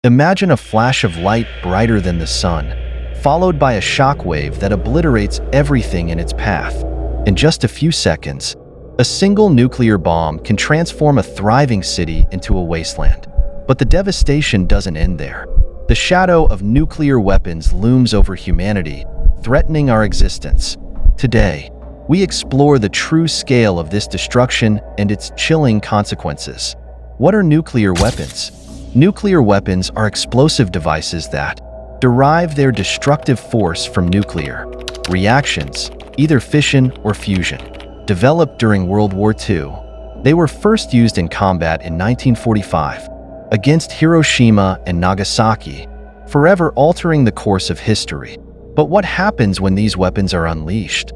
Imagine a flash of light brighter than the sun, followed by a shockwave that obliterates everything in its path. In just a few seconds, a single nuclear bomb can transform a thriving city into a wasteland. But the devastation doesn't end there. The shadow of nuclear weapons looms over humanity, threatening our existence. Today, we explore the true scale of this destruction and its chilling consequences. What are nuclear weapons? Nuclear weapons are explosive devices that derive their destructive force from nuclear reactions, either fission or fusion. Developed during World War II, they were first used in combat in 1945 against Hiroshima and Nagasaki, forever altering the course of history. But what happens when these weapons are unleashed?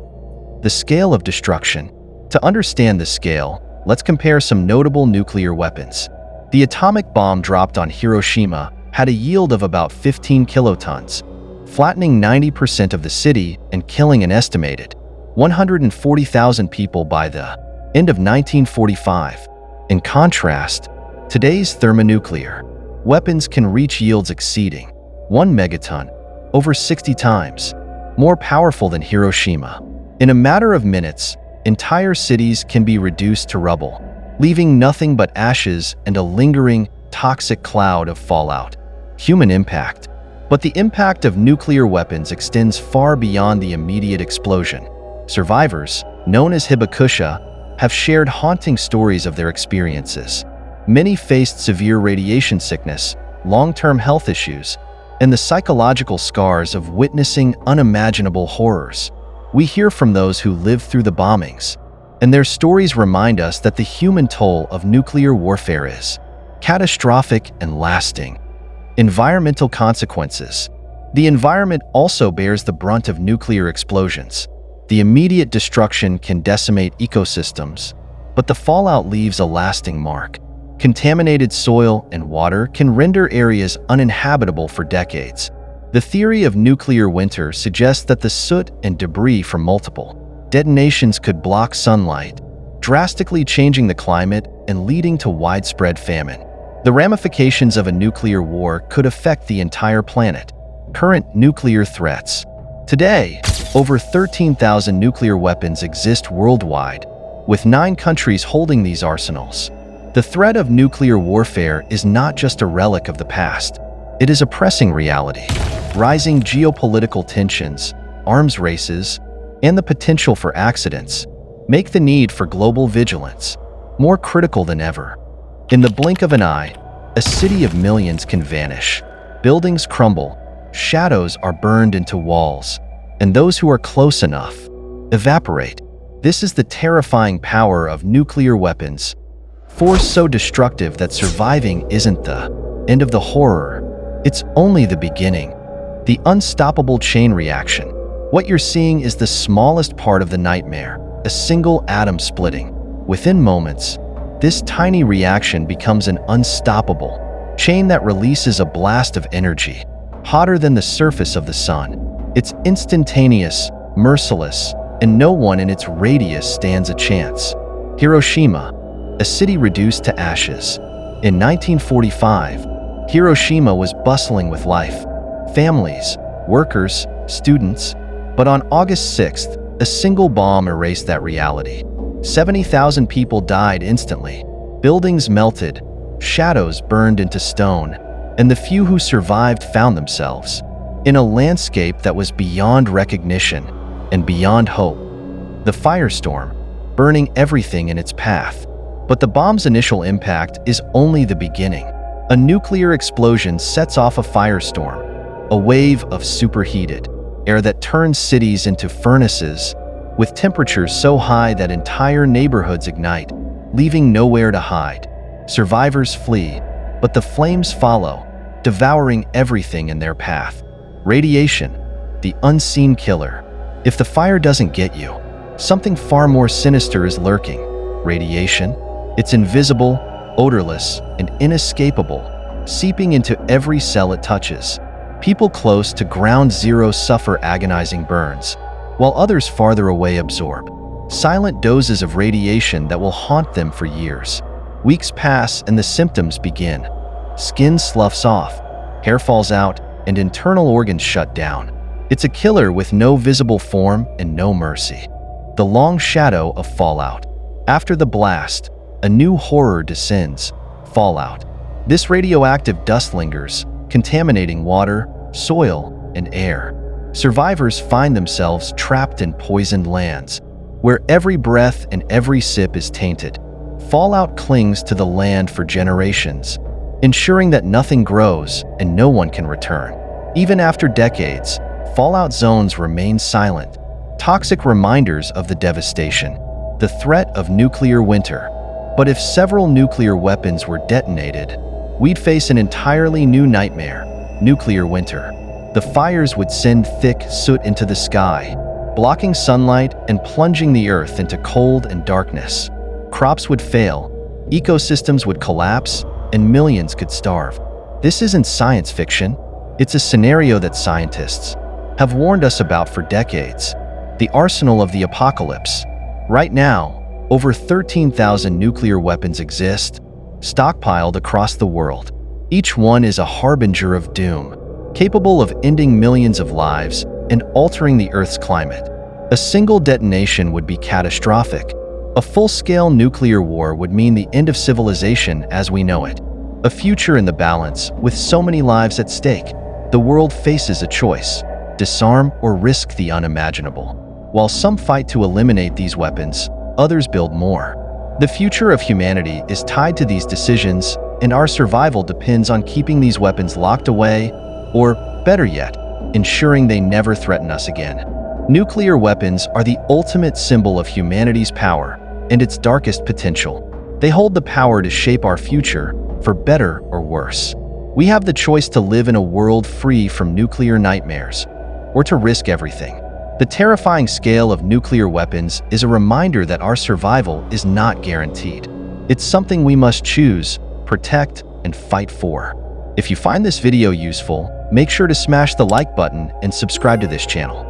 The scale of destruction. To understand the scale, let's compare some notable nuclear weapons. The atomic bomb dropped on Hiroshima had a yield of about 15 kilotons, flattening 90% of the city and killing an estimated 140,000 people by the end of 1945. In contrast, today's thermonuclear weapons can reach yields exceeding 1 megaton, over 60 times more powerful than Hiroshima. In a matter of minutes, entire cities can be reduced to rubble, leaving nothing but ashes and a lingering, toxic cloud of fallout. Human impact. But the impact of nuclear weapons extends far beyond the immediate explosion. Survivors, known as hibakusha, have shared haunting stories of their experiences. Many faced severe radiation sickness, long-term health issues, and the psychological scars of witnessing unimaginable horrors. We hear from those who lived through the bombings, and their stories remind us that the human toll of nuclear warfare is catastrophic and lasting. Environmental consequences. The environment also bears the brunt of nuclear explosions. The immediate destruction can decimate ecosystems, but the fallout leaves a lasting mark. Contaminated soil and water can render areas uninhabitable for decades. The theory of nuclear winter suggests that the soot and debris from multiple detonations could block sunlight, drastically changing the climate and leading to widespread famine. The ramifications of a nuclear war could affect the entire planet. Current nuclear threats. Today, over 13,000 nuclear weapons exist worldwide, with 9 countries holding these arsenals. The threat of nuclear warfare is not just a relic of the past. It is a pressing reality. Rising geopolitical tensions, arms races, and the potential for accidents make the need for global vigilance more critical than ever. In the blink of an eye, a city of millions can vanish. Buildings crumble, shadows are burned into walls, and those who are close enough evaporate. This is the terrifying power of nuclear weapons, force so destructive that surviving isn't the end of the horror, it's only the beginning. The unstoppable chain reaction. What you're seeing is the smallest part of the nightmare, a single atom splitting. Within moments, this tiny reaction becomes an unstoppable chain that releases a blast of energy, hotter than the surface of the sun. It's instantaneous, merciless, and no one in its radius stands a chance. Hiroshima, a city reduced to ashes. In 1945, Hiroshima was bustling with life. Families, workers, students. But on August 6th, a single bomb erased that reality. 70,000 people died instantly. Buildings melted, shadows burned into stone, and the few who survived found themselves in a landscape that was beyond recognition and beyond hope. The firestorm, burning everything in its path. But the bomb's initial impact is only the beginning. A nuclear explosion sets off a firestorm, a wave of superheated air that turns cities into furnaces, with temperatures so high that entire neighborhoods ignite, leaving nowhere to hide. Survivors flee, but the flames follow, devouring everything in their path. Radiation, the unseen killer. If the fire doesn't get you, something far more sinister is lurking. Radiation, it's invisible, odorless, and inescapable, seeping into every cell it touches. People close to ground zero suffer agonizing burns, while others farther away absorb silent doses of radiation that will haunt them for years. Weeks pass and the symptoms begin. Skin sloughs off, Hair falls out, and internal organs shut down. It's a killer with no visible form and no mercy. The long shadow of fallout. After the blast, a new horror descends: fallout. This radioactive dust lingers, contaminating water, soil, and air. Survivors find themselves trapped in poisoned lands, where every breath and every sip is tainted. Fallout clings to the land for generations, ensuring that nothing grows and no one can return. Even after decades, fallout zones remain silent, toxic reminders of the devastation, the threat of nuclear winter. But if several nuclear weapons were detonated, we'd face an entirely new nightmare: nuclear winter. The fires would send thick soot into the sky, blocking sunlight and plunging the earth into cold and darkness. Crops would fail, ecosystems would collapse, and millions could starve. This isn't science fiction. It's a scenario that scientists have warned us about for decades. The arsenal of the apocalypse. Right now, over 13,000 nuclear weapons exist, stockpiled across the world. Each one is a harbinger of doom, capable of ending millions of lives and altering the Earth's climate. A single detonation would be catastrophic. A full-scale nuclear war would mean the end of civilization as we know it. A future in the balance, with so many lives at stake. The world faces a choice: disarm or risk the unimaginable. While some fight to eliminate these weapons, others build more. The future of humanity is tied to these decisions, and our survival depends on keeping these weapons locked away, or, better yet, ensuring they never threaten us again. Nuclear weapons are the ultimate symbol of humanity's power and its darkest potential. They hold the power to shape our future, for better or worse. We have the choice to live in a world free from nuclear nightmares, or to risk everything. The terrifying scale of nuclear weapons is a reminder that our survival is not guaranteed. It's something we must choose, protect, and fight for. If you find this video useful, make sure to smash the like button and subscribe to this channel.